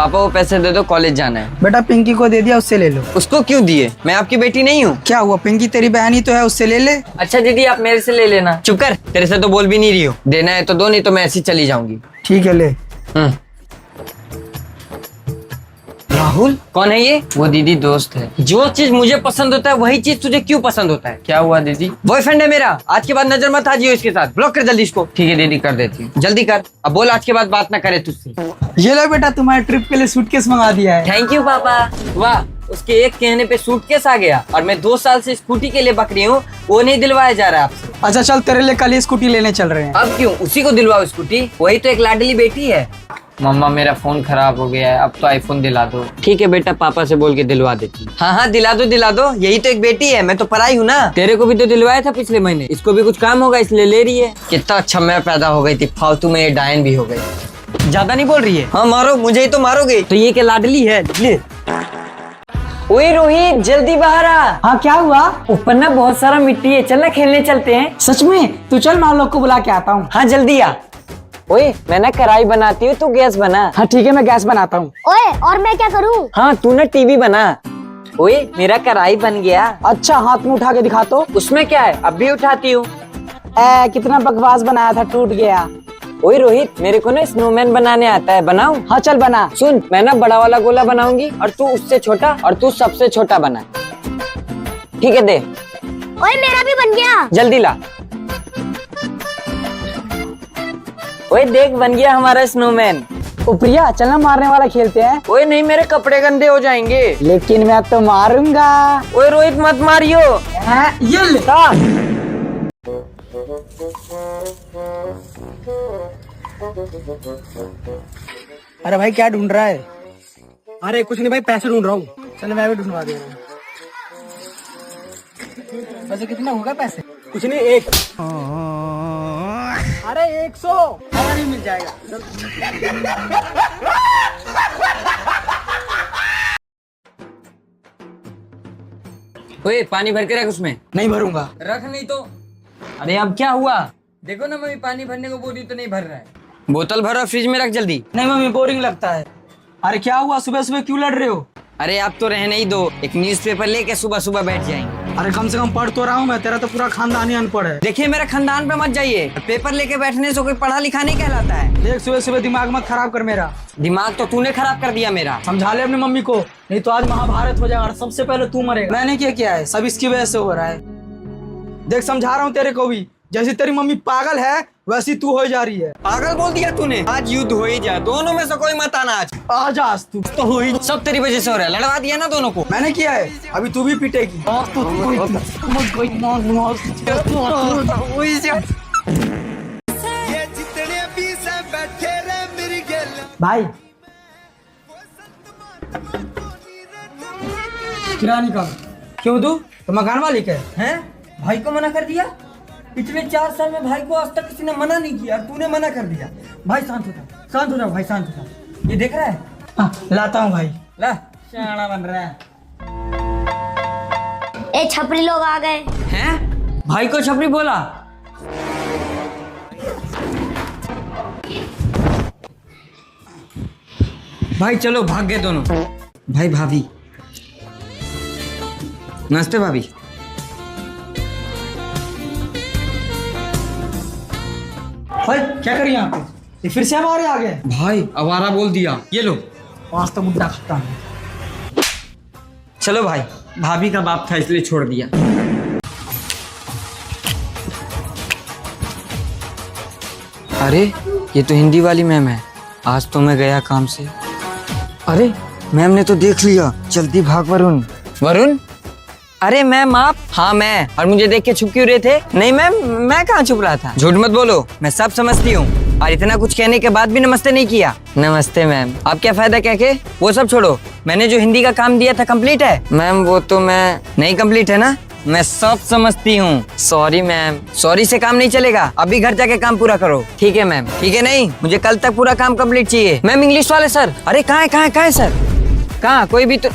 पापा वो पैसे दे दो, कॉलेज जाना है। बेटा पिंकी को दे दिया, उससे ले लो। उसको क्यों दिए? मैं आपकी बेटी नहीं हूँ? क्या हुआ, पिंकी तेरी बहन ही तो है, उससे ले ले। अच्छा दीदी आप मेरे से ले लेना। चुप कर, तेरे से तो बोल भी नहीं रही हो। देना है तो दो, नहीं तो मैं ऐसी चली जाऊंगी। ठीक है ले। राहुल कौन है ये? वो दीदी दोस्त है। जो चीज मुझे पसंद होता है वही चीज तुझे क्यों पसंद होता है? क्या हुआ दीदी? बॉयफ्रेंड है मेरा। आज के बाद नजर मत आजियो इसके साथ। ब्लॉक कर जल्दी इसको। ठीक है दीदी कर देती हूँ। जल्दी कर। अब बोल आज के बाद बात ना करे तुझसे। ये लो बेटा, तुम्हारे ट्रिप के लिए सूटकेस मंगा दिया है। थैंक यू पापा। वाह, उसके एक कहने पे सूटकेस आ गया। और मैं 2 साल से स्कूटी के लिए बक रही हूँ, वो नहीं दिलवाया जा रहा है आपसे। अच्छा चल, तेरे लिए कल ही स्कूटी लेने चल रहे हैं। अब क्यों? उसी को दिलवाओ स्कूटी, वही तो एक लाडली बेटी है। मम्मा मेरा फोन खराब हो गया है, अब तो आईफोन दिला दो। ठीक है बेटा, पापा से बोल के दिलवा देती। हाँ हाँ दिला दो दिला दो, यही तो एक बेटी है। मैं तो पराई हूँ ना। तेरे को भी तो दिलवाया था पिछले महीने, इसको भी कुछ काम होगा इसलिए ले रही है। कितना अच्छा मैं पैदा हो गई थी, फालतू में ये डायन भी हो गई। ज्यादा नहीं बोल रही है? हाँ मारो, मुझे ही तो मारोगे। तो ये क्या लाडली है? ले। ओए रोहित जल्दी बाहर आ। हाँ क्या हुआ? ऊपर ना बहुत सारा मिट्टी है, चल ना खेलने चलते हैं। सच में? तू चल, मैं लोग को बुला के आता हूँ। हाँ जल्दी आ। ओए मैं ना कढ़ाई बनाती हूँ, तू गैस बना। हाँ ठीक है, मैं गैस बनाता हूँ। ओए और मैं क्या करूँ? हाँ तू ना टीवी बना। ओए मेरा कढ़ाई बन गया। अच्छा हाथ में उठा के दिखा तो। उसमें क्या है, अब भी उठाती हूँ। कितना बकवास बनाया था, टूट गया। ओए रोहित मेरे को ना स्नोमैन बनाने आता है, बनाऊं? हाँ चल बना। सुन, मैं ना बड़ा वाला गोला बनाऊंगी और तू उससे छोटा और तू सबसे छोटा बना। ठीक है दे। ओए मेरा भी बन गया। जल्दी ला। ओए देख बन गया हमारा स्नोमैन। ओ प्रिया चलना, मारने वाला खेलते हैं। ओए नहीं, मेरे कपड़े गंदे हो जाएंगे। लेकिन मैं तो मारूंगा। ओए रोहित मत मारियो। ये ले। अरे भाई क्या ढूंढ रहा है? अरे कुछ नहीं भाई, पैसे ढूंढ रहा हूँ। चलो मैं भी ढूंढवा दे रहा हूँ। वैसे कितना होगा पैसे? कुछ नहीं, 1। अरे 100 नहीं मिल जाएगा। ओए पानी भर के रख उसमें। नहीं भरूंगा। रख नहीं तो। अरे अब क्या हुआ? देखो ना मम्मी पानी भरने को बोली तो नहीं भर रहा है। बोतल भरो, फ्रिज में रख जल्दी। नहीं मम्मी, बोरिंग लगता है। अरे क्या हुआ, सुबह सुबह क्यों लड़ रहे हो? अरे आप तो रहने ही दो, एक न्यूज़पेपर लेके सुबह सुबह बैठ जाएंगे। अरे कम से कम पढ़ तो रहा हूँ मैं, तेरा तो पूरा खानदान ही अनपढ़ है। देखिए मेरे खानदान पे मत जाइए, पेपर लेके बैठने से कोई पढ़ा लिखा नहीं कहलाता है। देख सुबह सुबह दिमाग मत खराब कर मेरा। दिमाग तो तूने खराब कर दिया मेरा। समझा ले अपनी मम्मी को, नहीं तो आज महाभारत हो जाएगा और सबसे पहले तू मरेगा। मैंने क्या है, सब इसकी वजह से हो रहा है। देख समझा रहा हूँ तेरे को भी, जैसी तेरी मम्मी पागल है वैसी तू हो जा रही है। पागल बोल दिया तूने। आज युद्ध हो ही जाए, दोनों में से कोई मत आना। आज आज तू तो हो ही, सब तेरी वजह से हो रहा है। लड़वा दिया ना दोनों को। मैंने किया है, अभी तू भी पीटेगी। भाई किराया निकाल। क्यों दू? तो मकान मालिक है? भाई को मना कर दिया। पिछले 4 साल में भाई को आज तक किसी ने मना नहीं किया, तूने मना कर दिया। भाई शांत हो जा, शांत हो जा भाई, शांत हो जा। ये देख रहा है? हाँ, लाता हूँ भाई। ला, शाना बन रहा है। ए छपरी लोग आ गए हैं? भाई को छपरी बोला? भाई चलो भाग गए दोनों। भाई भाभी। नमस्ते भाभी। भाई क्या करिए यहाँ पे? ये फिर से हमारे आ गए। भाई आवारा बोल दिया, ये लो। आज तो मुद्दा खत्म है। चलो भाई, भाभी का बाप था इसलिए छोड़ दिया। अरे ये तो हिंदी वाली मैम है। आज तो मैं गया काम से। अरे मैम ने तो देख लिया, जल्दी भाग। वरुण। वरुण? अरे मैम आप? हाँ मैं। और मुझे देख के छुप क्यों रहे थे? नहीं मैम, मैं कहाँ छुप रहा था। झूठ मत बोलो, मैं सब समझती हूँ। और इतना कुछ कहने के बाद भी नमस्ते नहीं किया। नमस्ते मैम। अब क्या फायदा कह के? वो सब छोड़ो, मैंने जो हिंदी का काम दिया था कंप्लीट है? मैम वो तो मैं नहीं कंप्लीट है ना, मैं सब समझती हूँ। Sorry ma'am. सॉरी से काम नहीं चलेगा, अभी घर जाके काम पूरा करो। ठीक है मैम। ठीक है नहीं, मुझे कल तक पूरा काम कंप्लीट चाहिए। मैम इंग्लिश वाले सर। अरे कहाँ है सर? कहाँ? कोई भी तो।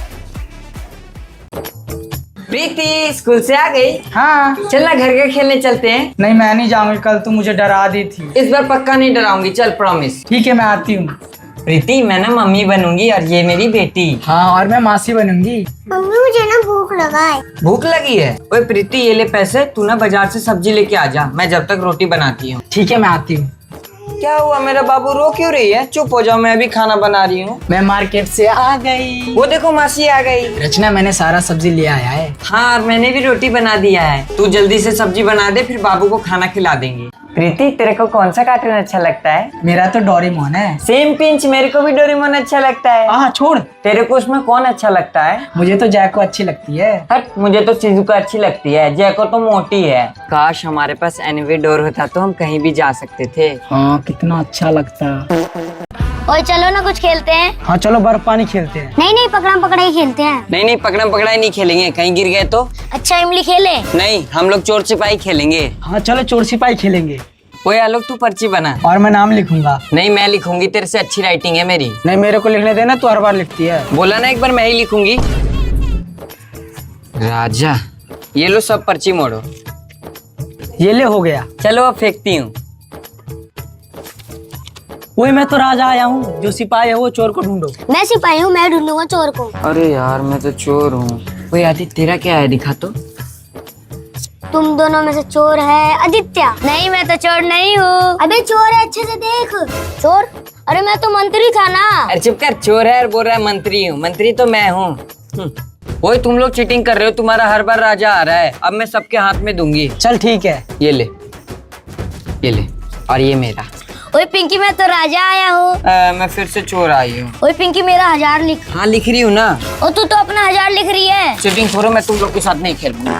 प्रीति स्कूल से आ गई? हाँ। चलना घर के खेलने चलते हैं। नहीं मैं नहीं जाऊंगी, कल तू मुझे डरा दी थी। इस बार पक्का नहीं डराऊंगी, चल प्रॉमिस। ठीक है मैं आती हूँ। प्रीति मैं ना मम्मी बनूंगी और ये मेरी बेटी। हाँ, और मैं मासी बनूंगी। मम्मी मुझे ना भूख लगा है। भूख लगी है? ओए प्रीति ये ले पैसे, तू ना बाजार से सब्जी लेके आ जा, मैं जब तक रोटी बनाती हूँ। ठीक है, मैं आती हूँ। क्या हुआ मेरा बाबू, रो क्यों रही है? चुप हो जाओ, मैं अभी खाना बना रही हूँ। मैं मार्केट से आ गई। वो देखो मासी आ गई। रचना, मैंने सारा सब्जी ले आया है। हाँ, मैंने भी रोटी बना दिया है। तू जल्दी से सब्जी बना दे, फिर बाबू को खाना खिला देंगे। प्रीति तेरे को कौन सा कार्टून अच्छा लगता है? मेरा तो डोरेमोन है। सेम पिंच, मेरे को भी डोरेमोन अच्छा लगता है। हाँ छोड़, तेरे को उसमें कौन अच्छा लगता है? मुझे तो जैको अच्छी लगती है। हट, मुझे तो शिजुका अच्छी लगती है, जैको तो मोटी है। काश हमारे पास एनीवे डोर होता तो हम कहीं भी जा सकते थे। हाँ, कितना अच्छा लगता। ओए चलो ना कुछ खेलते हैं। हाँ चलो, बर्फ पानी खेलते हैं। नहीं नहीं, पकड़म पकड़ाई खेलते हैं। नहीं नहीं, पकड़म पकड़ाई नहीं खेलेंगे, कहीं गिर गए तो। अच्छा इमली खेले। नहीं, हम लोग चोर सिपाही खेलेंगे। हाँ चलो, चोर सिपाही खेलेंगे। ओए आलोक तू पर्ची बना। और मैं नाम लिखूंगा। नहीं मैं लिखूंगी, तेरे से अच्छी राइटिंग है मेरी। नहीं, मेरे को लिखने देना, तू हर बार लिखती है। बोला ना एक बार मैं ही लिखूंगी। राजा, ये लो सब पर्ची मोड़ो। ये ले, हो गया। चलो अब फेंकती हूँ। वही, मैं तो राजा आया हूँ, जो सिपाही है वो चोर को ढूंढो। मैं सिपाही हूँ, मैं ढूंढूंगा चोर को। अरे यार मैं तो चोर हूँ। ओए आदित्य तेरा क्या है, दिखा तो। तुम दोनों में से चोर है आदित्य। नहीं, मैं तो चोर नहीं हूँ। अबे चोर है, अच्छे से देख। चोर? अरे मैं तो मंत्री था ना। अरे चुप कर, चोर है और बोल रहा है मंत्री हूँ। मंत्री तो मैं हूँ। ओए तुम लोग चीटिंग कर रहे हो, तुम्हारा हर बार राजा आ रहा है। अब मैं सबके हाथ में दूंगी। चल ठीक है। ये ले, ये ले, और ये मेरा। ओए पिंकी, मैं तो राजा आया हूँ। मैं फिर से चोर आई हूँ। ओए पिंकी, मेरा 1000 लिख। हाँ लिख रही हूँ ना। और तू तो अपना 1000 लिख रही है। चीटिंग छोड़ो, मैं तुम लोग के साथ नहीं खेलूंगा।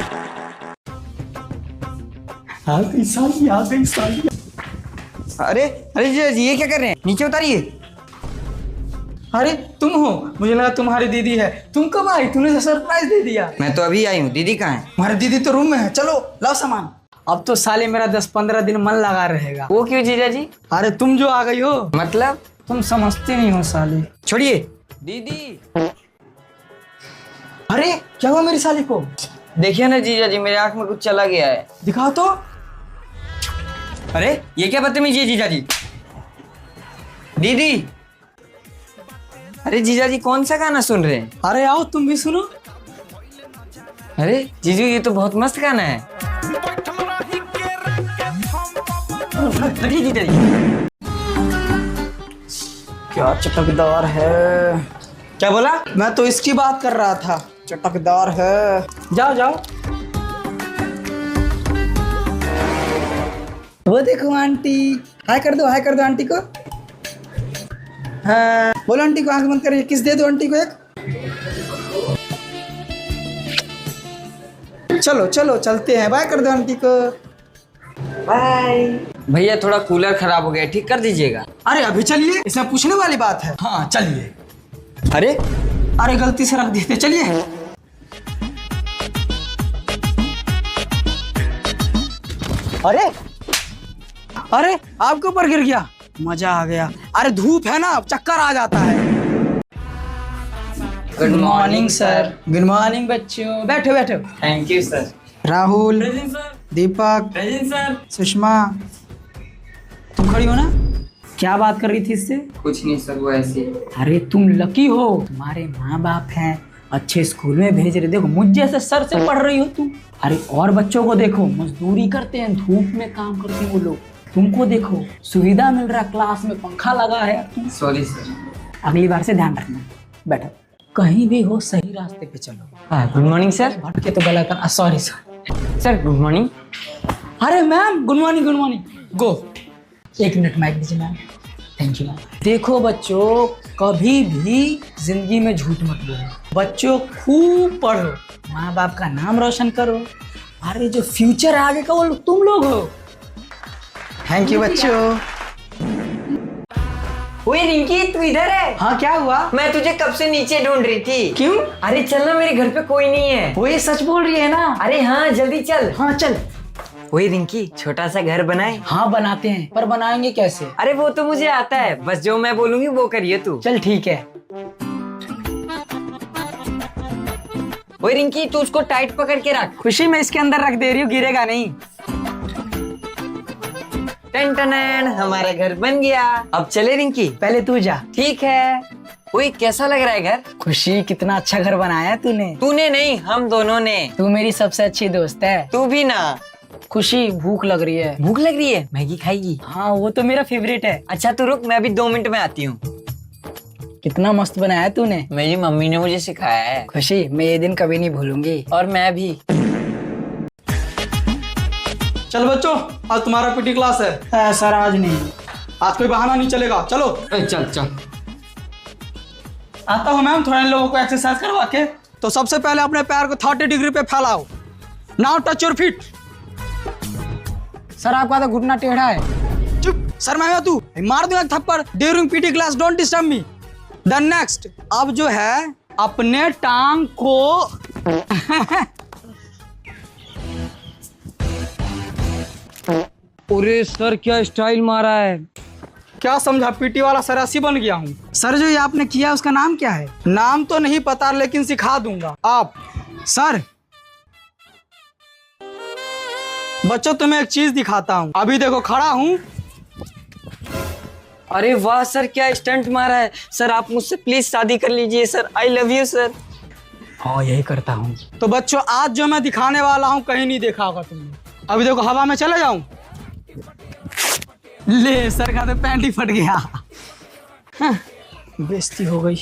आ गई साली, आ गई साली। अरे अरे जी, ये क्या कर रहे हैं? नीचे उतारिए। अरे तुम हो? मुझे लगा तुम्हारी दीदी है। तुम कब आई? तूने सरप्राइज दे दिया। मैं तो अभी आई हूँ, दीदी कहाँ है? हमारी दीदी तो रूम में है। चलो लाओ सामान। अब तो साले मेरा 10-15 दिन मन लगा रहेगा। वो क्यों जीजा जी? अरे तुम जो आ गई हो, मतलब? तुम समझते नहीं हो साले। छोड़िए दीदी। अरे क्या हुआ मेरी साली को? देखिए ना जीजा जी, मेरे आंख में कुछ चला गया है। दिखाओ तो। अरे ये क्या बदतमीजी है जीजा जी। दीदी, अरे जीजा जी कौन सा गाना सुन रहे हैं? अरे आओ तुम भी सुनो। अरे जीजू ये तो बहुत मस्त गाना है। जीजा जी क्या चटकदार है। क्या बोला? मैं तो इसकी बात कर रहा था, चटकदार है। जाओ जाओ। वो देखो आंटी, हाय कर दो, हाय कर दो आंटी को। हाँ बोलो आंटी को, आंख बंद करिए, किस दे दो आंटी को एक। चलो चलो चलते हैं, बाय कर दो आंटी को। बाय। भैया थोड़ा कूलर खराब हो गया, ठीक कर दीजिएगा। अरे अभी चलिए, इसमें पूछने वाली बात है। हाँ चलिए। अरे अरे गलती से रख दिए थे, चलिए। अरे अरे आपके ऊपर गिर गया, मजा आ गया। अरे धूप है ना, चक्कर आ जाता है। Good morning sir. Good morning बच्चों, बैठो बैठो। Thank you sir. Rahul, sir. Deepak, sir. Sushma, तुम खड़ी हो ना? क्या बात कर रही थी इससे? कुछ नहीं सर, वो ऐसे। अरे तुम लकी हो, तुम्हारे माँ बाप हैं, अच्छे स्कूल में भेज रहे। देखो मुझ जैसे सर से पढ़ रही हो तुम। अरे और बच्चों को देखो, मजदूरी करते हैं, धूप में काम करते हैं वो लोग। तुमको देखो, सुविधा मिल रहा, क्लास में पंखा लगा है। तुम सॉरी सर। अगली बार से ध्यान रखना। बैठो। कहीं भी हो सही रास्ते पे चलो। Good morning sir. भटके तो गलत है। Sorry sir. Sir good morning. अरे ma'am good morning, good morning. Go. 1 minute mike दीजिए मैम। Thank you ma'am. देखो बच्चों, कभी भी जिंदगी में झूठ मत बोलो। बच्चों खूब पढ़ो, माँ बाप का नाम रोशन करो। अरे जो फ्यूचर आगे का वो तुम लोग हो। थैंक यू बच्चों। ओए रिंकी तू इधर है? हाँ क्या हुआ? मैं तुझे कब से नीचे ढूंढ रही थी। क्यों? अरे चल ना, मेरे घर पे कोई नहीं है। वो ये सच बोल रही है ना? अरे हाँ जल्दी चल। हाँ चल। ओए रिंकी, छोटा सा घर बनाए। हाँ बनाते हैं, पर बनाएंगे कैसे? अरे वो तो मुझे आता है, बस जो मैं बोलूंगी वो करिए तू। चल ठीक है। ओए रिंकी तू उसको टाइट पकड़ के रख। खुशी मैं इसके अंदर रख दे रही हूँ, गिरेगा नहीं। टन टन, हमारा घर बन गया। अब चले रिंकी? पहले तू जा। ठीक है। ओए कैसा लग रहा है घर? खुशी कितना अच्छा घर बनाया है तूने। तूने नहीं, हम दोनों ने। तू मेरी सबसे अच्छी दोस्त है। तू भी ना। खुशी भूख लग रही है। भूख लग रही है? मैगी खाएगी? हाँ वो तो मेरा फेवरेट है। अच्छा तू रुक, मैं अभी 2 मिनट में आती हूँ। कितना मस्त बनाया है तूने। मेरी मम्मी ने मुझे सिखाया है। खुशी मैं ये दिन कभी नहीं भूलूंगी। और मैं भी। चल बच्चों, आज तुम्हारा पीटी क्लास है। सर आज नहीं। आज कोई बहाना नहीं चलेगा, चलो। चल चल। आता हूँ मैम, थोड़ा इन लोगों को एक्सरसाइज करवा के। तो सबसे पहले अपने पैर को 30 डिग्री पे फैलाओ। Now touch your feet. Sir आपका तो घुटना टेढ़ा है। चुप, सर मैं तू मार दूंगा थप्पड़। During PT class don't disturb me. Then next, अब जो है अपने टांग को अरे सर क्या स्टाइल मारा है। क्या समझा, पीटी वाला सर ऐसी बन गया हूँ। सर जो ये आपने किया उसका नाम क्या है? नाम तो नहीं पता लेकिन सिखा दूंगा। आप सर, बच्चों तुम्हें एक चीज दिखाता हूँ। अभी देखो खड़ा हूँ। अरे वाह सर, क्या स्टंट मारा है। सर आप मुझसे प्लीज शादी कर लीजिए sir. I love you sir. हाँ यही करता हूँ। तो बच्चों आज जो मैं दिखाने वाला हूँ कहीं नहीं देखा होगा तुमने। अभी देखो हवा में चले जाऊं। ले सर का तो पैंट ही फट गया। बेइज्जती हो गई।